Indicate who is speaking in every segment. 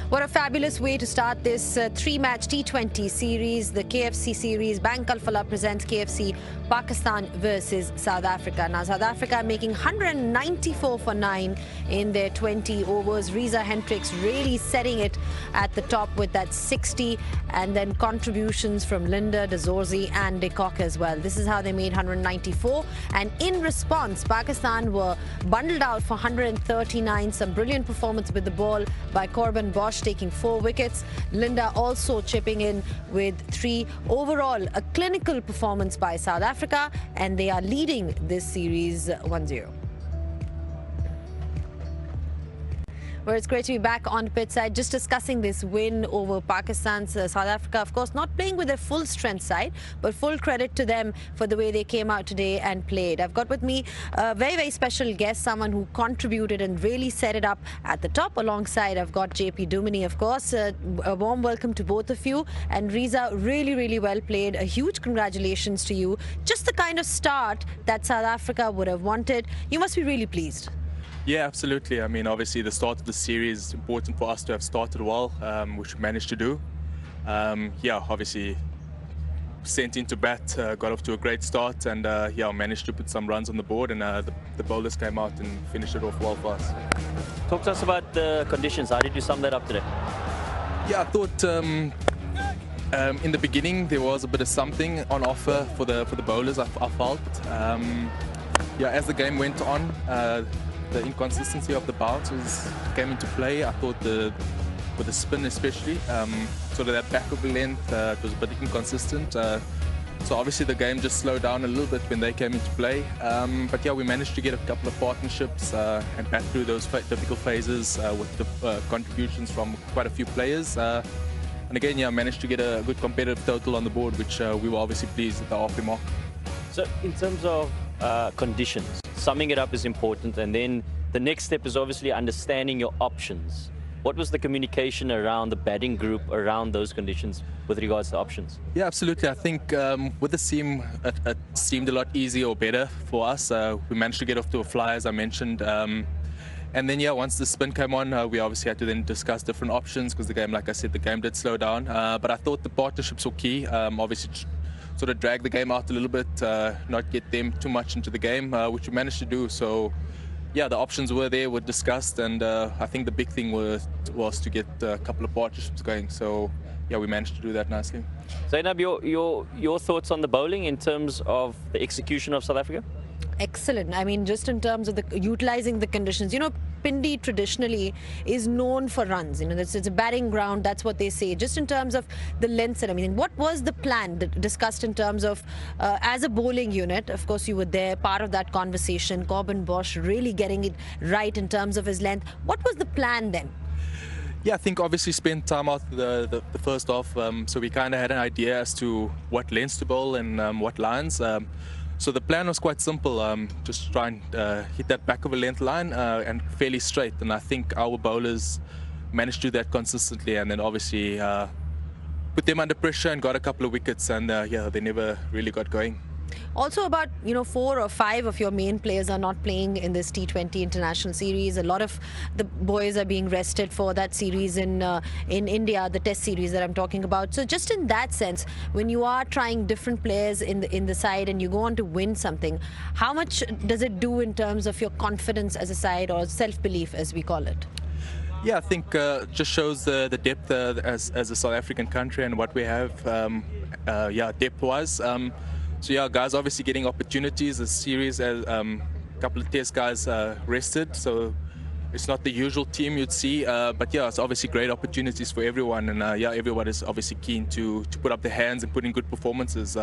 Speaker 1: What a fabulous way to start this three-match T20 series. The KFC series, Bank Alfala presents KFC Pakistan versus South Africa. Now, South Africa making 194 for 9 in their 20 overs. Reeza Hendricks really setting it at the top with that 60, and then contributions from Linda, De Zorzi and De Kock as well. This is how they made 194. And in response, Pakistan were bundled out for 139. Some brilliant performance with the ball by Corbin Bosch, taking 4 wickets. Linda also chipping in with 3. Overall, a clinical performance by South Africa, and they are leading this series 1-0. Well, it's great to be back on the pitch side, just discussing this win over Pakistan. South Africa, of course, not playing with their full strength side, but full credit to them for the way they came out today and played. I've got with me a very, very special guest, someone who contributed and really set it up at the top. Alongside, I've got JP Duminy, of course. A warm welcome to both of you. And Reeza, really, really well played. A huge congratulations to you. Just the kind of start that South Africa would have wanted. You must be really pleased.
Speaker 2: Yeah, absolutely. I mean, obviously, the start of the series is important for us to have started well, which we managed to do. Yeah, obviously, sent into bat, got off to a great start, and yeah, managed to put some runs on the board, and the bowlers came out and finished it off well for us.
Speaker 3: Talk to us about the conditions. How did you sum that up today?
Speaker 2: Yeah, I thought in the beginning there was a bit of something on offer for the bowlers. I felt. Yeah, as the game went on. The inconsistency of the bounces came into play. I thought with the spin especially, sort of that back of the length, it was a bit inconsistent. So obviously the game just slowed down a little bit when they came into play. But yeah, we managed to get a couple of partnerships and bat through those difficult phases with the contributions from quite a few players. And again, yeah, managed to get a good competitive total on the board, which we were obviously pleased at the halfway mark.
Speaker 3: So in terms of conditions, summing it up is important, and then the next step is obviously understanding your options. What was the communication around the batting group around those conditions with regards to options? Yeah,
Speaker 2: absolutely. I think with the seam, it seemed a lot easier or better for us. We managed to get off to a fly, as I mentioned. And then, yeah, once the spin came on, we obviously had to then discuss different options because the game, like I said, the game did slow down. But I thought the partnerships were key. Obviously, sort of drag the game out a little bit, not get them too much into the game, which we managed to do. So, yeah, the options were there, were discussed, and I think the big thing was to get a couple of partnerships going. So, yeah, we managed to do that nicely.
Speaker 3: Zainab, your thoughts on the bowling in terms of the execution of South Africa?
Speaker 1: Excellent. I mean, just in terms of utilizing the conditions, you know, Pindi traditionally is known for runs. You know, it's a batting ground. That's what they say. Just in terms of the lengths and everything, what was the plan discussed in terms of as a bowling unit? Of course, you were there, part of that conversation. Corbin Bosch really getting it right in terms of his length. What was the plan then?
Speaker 2: Yeah, I think obviously spent time out the first half, so we kind of had an idea as to what lengths to bowl and what lines. So the plan was quite simple, just try and hit that back of a length line and fairly straight. And I think our bowlers managed to do that consistently, and then obviously put them under pressure and got a couple of wickets, and yeah, they never really got going.
Speaker 1: Also about, you know, 4 or 5 of your main players are not playing in this T20 international series. A lot of the boys are being rested for that series in India, the test series that I'm talking about. So just in that sense, when you are trying different players in the side and you go on to win something, how much does it do in terms of your confidence as a side, or self-belief as we call it?
Speaker 2: Yeah, I think just shows the depth as a South African country and what we have, yeah, depth-wise. So yeah, guys obviously getting opportunities. The series, a couple of test guys rested, so it's not the usual team you'd see. But yeah, it's obviously great opportunities for everyone, and yeah, everyone is obviously keen to put up their hands and put in good performances.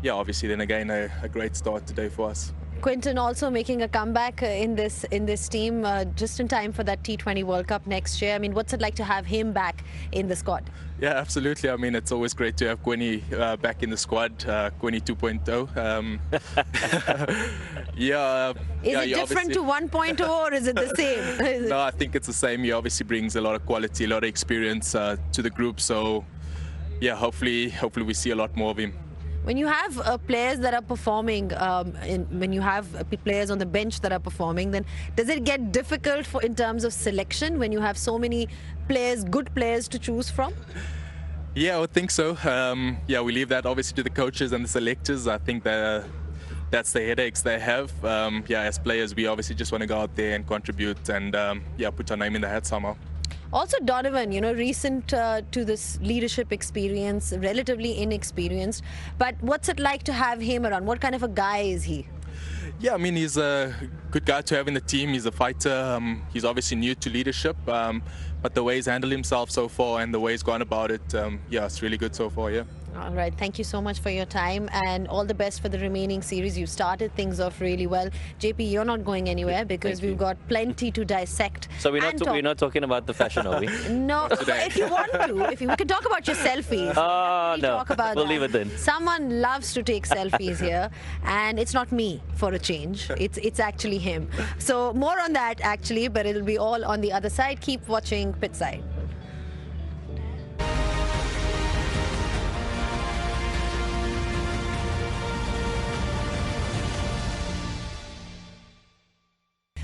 Speaker 2: Yeah, obviously then again a great start today for us.
Speaker 1: Quinton also making a comeback in this team just in time for that T20 World Cup next year. I mean, what's it like to have him back in the squad?
Speaker 2: Yeah, absolutely. I mean, it's always great to have Quinny back in the squad, Quinny 2.0. Yeah.
Speaker 1: Is it different to 1.0 or is it the same?
Speaker 2: No, I think it's the same. He obviously brings a lot of quality, a lot of experience to the group. So, yeah, hopefully we see a lot more of him.
Speaker 1: When you have players that are performing, when you have players on the bench that are performing, then does it get difficult in terms of selection when you have so many players, good players to choose from?
Speaker 2: Yeah, I would think so. Yeah, we leave that obviously to the coaches and the selectors. I think that's the headaches they have. Yeah, as players, we obviously just want to go out there and contribute and yeah, put our name in the hat somehow.
Speaker 1: Also, Donovan, you know, recent to this leadership experience, relatively inexperienced. But what's it like to have him around? What kind of a guy is he?
Speaker 2: Yeah, I mean, he's a good guy to have in the team. He's a fighter. He's obviously new to leadership, but the way he's handled himself so far and the way he's gone about it, yeah, it's really good so far, yeah.
Speaker 1: All right, thank you so much for your time and all the best for the remaining series. You started things off really well. JP, you're not going anywhere because we've got plenty to dissect.
Speaker 3: So we're not talking about the fashion, are we?
Speaker 1: No, if you want to, we can talk about your selfies.
Speaker 3: Oh, no,
Speaker 1: talk about
Speaker 3: we'll
Speaker 1: that.
Speaker 3: leave it then.
Speaker 1: Someone loves to take selfies here, and it's not me for a change. It's actually him. So more on that actually, but it'll be all on the other side. Keep watching Pitside.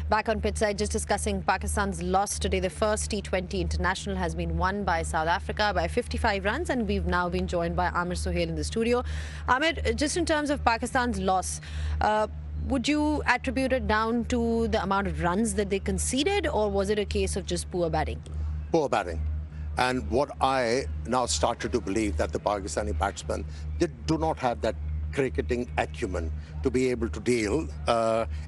Speaker 1: Back on Pitside, just discussing Pakistan's loss today. The first T20 international has been won by South Africa by 55 runs, and we've now been joined by Amir Sohail in the studio. Amir, just in terms of Pakistan's loss, would you attribute it down to the amount of runs that they conceded, or was it a case of just poor batting?
Speaker 4: Poor batting. And what I now started to believe that the Pakistani batsmen, they do not have that cricketing acumen to be able to deal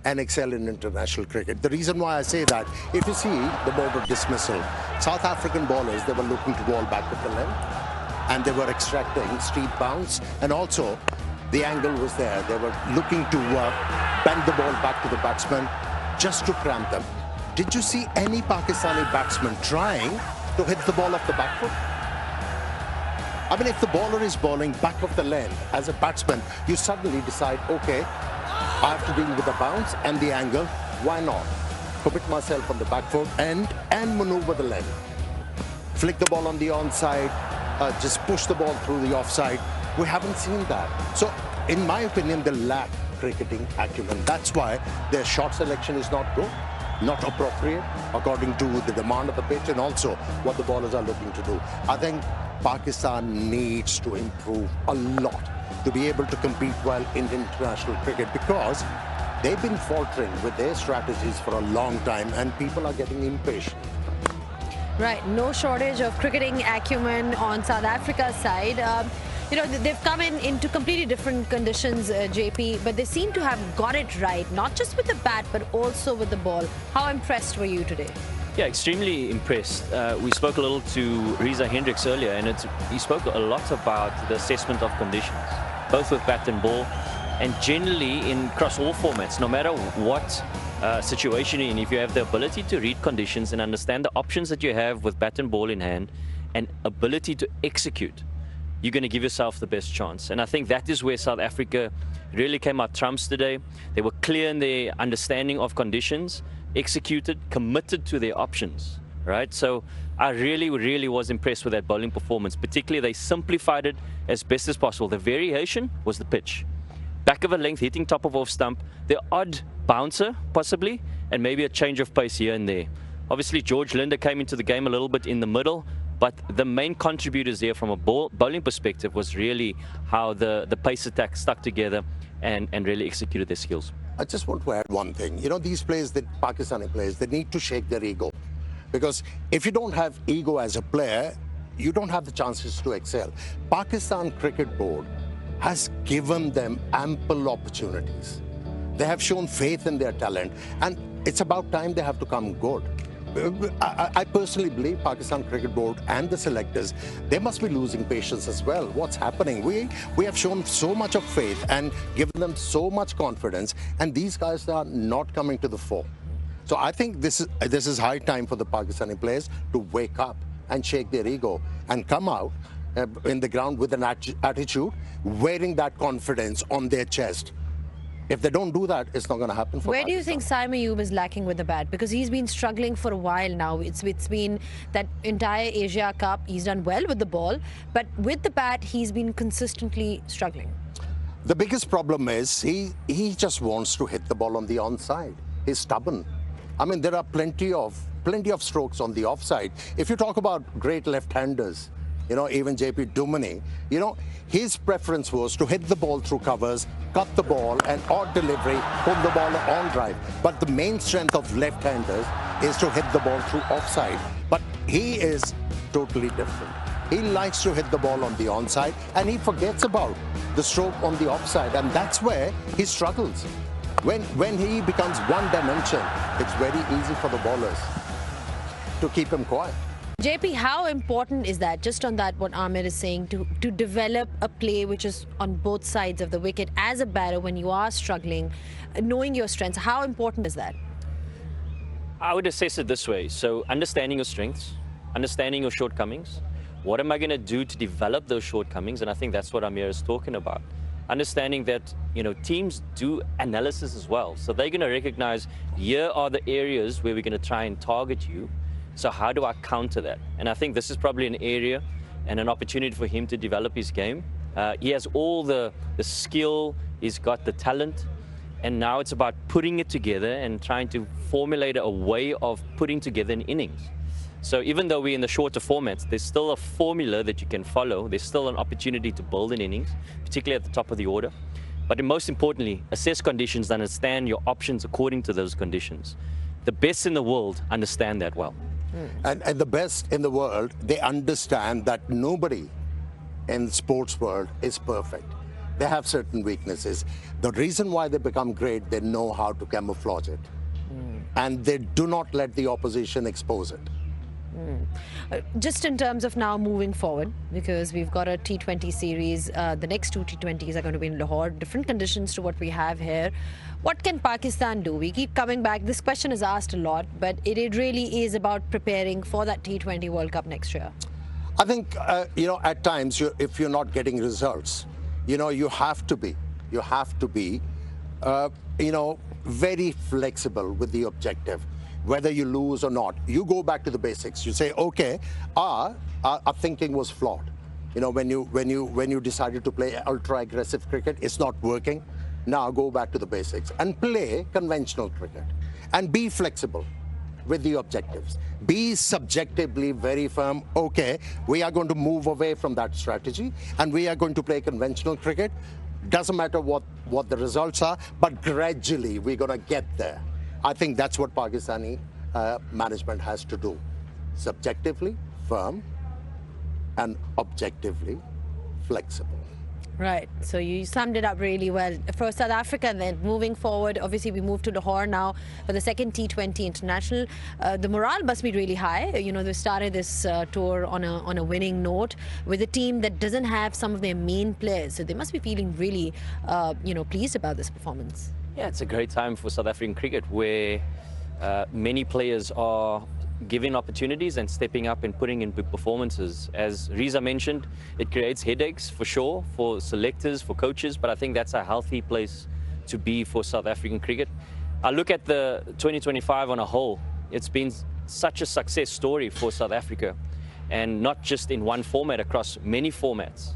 Speaker 4: and excel in international cricket. The reason why I say that, if you see the mode of dismissal, South African bowlers, they were looking to ball back with the length and they were extracting steep bounce, and also the angle was there. They were looking to bend the ball back to the batsman just to cramp them. Did you see any Pakistani batsman trying to hit the ball off the back foot? I mean, if the bowler is bowling back of the length, as a batsman, you suddenly decide, okay, I have to deal with the bounce and the angle. Why not commit myself on the back foot and maneuver the length? Flick the ball on the onside, just push the ball through the offside. We haven't seen that. So, in my opinion, they lack cricketing acumen. That's why their shot selection is not good, not appropriate, according to the demand of the pitch and also what the bowlers are looking to do. I think Pakistan needs to improve a lot to be able to compete well in international cricket, because they've been faltering with their strategies for a long time and people are getting impatient.
Speaker 1: Right, no shortage of cricketing acumen on South Africa's side. You know, they've come into completely different conditions, JP, but they seem to have got it right, not just with the bat, but also with the ball. How impressed were you today?
Speaker 3: Yeah, extremely impressed. We spoke a little to Reeza Hendricks earlier, and he spoke a lot about the assessment of conditions, both with bat and ball, and generally across all formats, no matter what situation you're in, if you have the ability to read conditions and understand the options that you have with bat and ball in hand, and ability to execute, you're going to give yourself the best chance. And I think that is where South Africa really came out trumps today. They were clear in their understanding of conditions, executed, committed to their options, right? So I really was impressed with that bowling performance. Particularly, they simplified it as best as possible. The variation was the pitch. Back of a length, hitting top of off stump, the odd bouncer, possibly, and maybe a change of pace here and there. Obviously, George Linder came into the game a little bit in the middle, but the main contributors there from a bowling perspective was really how the pace attack stuck together and really executed their skills.
Speaker 4: I just want to add one thing. You know, these players, the Pakistani players, they need to shake their ego. Because if you don't have ego as a player, you don't have the chances to excel. Pakistan Cricket Board has given them ample opportunities. They have shown faith in their talent, and it's about time they have to come good. I personally believe Pakistan Cricket Board and the selectors, they must be losing patience as well. What's happening? We have shown so much of faith and given them so much confidence, and these guys are not coming to the fore. So I think this is high time for the Pakistani players to wake up and shake their ego and come out in the ground with an attitude, wearing that confidence on their chest. If they don't do that, it's not going to happen for
Speaker 1: Where do you
Speaker 4: Pakistan.
Speaker 1: think Saim Ayub is lacking with the bat? Because he's been struggling for a while now. It's been that entire Asia Cup. He's done well with the ball, but with the bat, he's been consistently struggling.
Speaker 4: The biggest problem is he just wants to hit the ball on the onside. He's stubborn. I mean, there are plenty of strokes on the offside. If you talk about great left-handers, you know, even JP Duminy, you know, his preference was to hit the ball through covers, cut the ball, and odd delivery, pull the ball on drive. But the main strength of left-handers is to hit the ball through offside. But he is totally different. He likes to hit the ball on the onside, and he forgets about the stroke on the offside, and that's where he struggles. When he becomes one dimension, it's very easy for the bowlers to keep him quiet.
Speaker 1: JP, how important is that, just on that, what Amir is saying, to develop a play which is on both sides of the wicket as a batter when you are struggling, knowing your strengths? How important is that?
Speaker 3: I would assess it this way. So understanding your strengths, understanding your shortcomings. What am I going to do to develop those shortcomings? And I think that's what Amir is talking about. Understanding that, you know, teams do analysis as well. So they're going to recognize, here are the areas where we're going to try and target you. So how do I counter that? And I think this is probably an area and an opportunity for him to develop his game. He has all the skill, he's got the talent, and now it's about putting it together and trying to formulate a way of putting together an innings. So even though we're in the shorter formats, there's still a formula that you can follow. There's still an opportunity to build an innings, particularly at the top of the order. But most importantly, assess conditions and understand your options according to those conditions. The best in the world understand that well.
Speaker 4: And the best in the world, they understand that nobody in the sports world is perfect. They have certain weaknesses. The reason why they become great, they know how to camouflage it. And they do not let the opposition expose it.
Speaker 1: Just in terms of now moving forward, because we've got a T20 series, the next two T20s are going to be in Lahore, different conditions to what we have here. What can Pakistan do? We keep coming back. This question is asked a lot, but it really is about preparing for that T20 World Cup next year.
Speaker 4: I think, you know, at times, if you're not getting results, you know, you have to be, you know, very flexible with the objective. Whether you lose or not, you go back to the basics. You say, okay, our thinking was flawed. You know, when you decided to play ultra aggressive cricket, it's not working. Now go back to the basics and play conventional cricket and be flexible with the objectives. Be subjectively very firm. Okay, we are going to move away from that strategy and we are going to play conventional cricket. Doesn't matter what the results are, but gradually we're going to get there. I think that's what Pakistani management has to do. Subjectively firm and objectively flexible.
Speaker 1: Right. So you summed it up really well. For South Africa, then moving forward, obviously we move to Lahore now for the second T20 International. The morale must be really high. You know, they started this tour on a winning note with a team that doesn't have some of their main players. So they must be feeling really, you know, pleased about this performance.
Speaker 3: Yeah, it's a great time for South African cricket where many players are giving opportunities and stepping up and putting in big performances. As Reeza mentioned, it creates headaches for sure for selectors, for coaches, but I think that's a healthy place to be for South African cricket. I look at the 2025 on a whole. It's been such a success story for South Africa, and not just in one format, across many formats.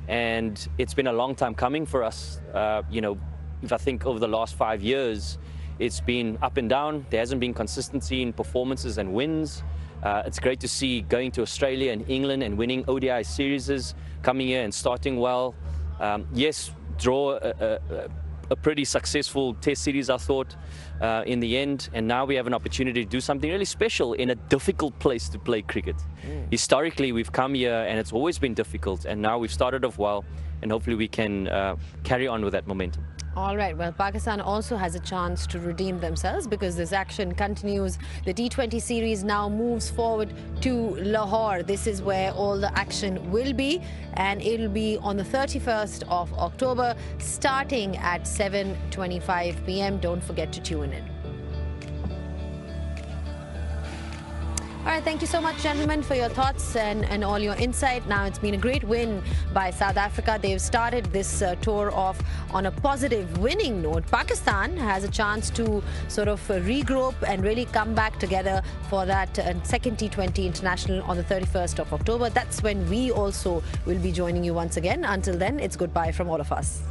Speaker 3: And it's been a long time coming for us. You know, if I think over the last 5 years, it's been up and down. There hasn't been consistency in performances and wins. It's great to see going to Australia and England and winning ODI series, coming here and starting well. Yes, draw a pretty successful test series, I thought, in the end. And now we have an opportunity to do something really special in a difficult place to play cricket. Historically, we've come here and it's always been difficult. And now we've started off well, and hopefully we can carry on with that momentum.
Speaker 1: All right, well, Pakistan also has a chance to redeem themselves because this action continues. The T20 series now moves forward to Lahore. This is where all the action will be, and it'll be on the 31st of October, starting at 7:25 p.m. Don't forget to tune in. All right, thank you so much, gentlemen, for your thoughts and all your insight. Now, it's been a great win by South Africa. They've started this tour off on a positive winning note. Pakistan has a chance to sort of regroup and really come back together for that second T20 international on the 31st of October. That's when we also will be joining you once again. Until then, it's goodbye from all of us.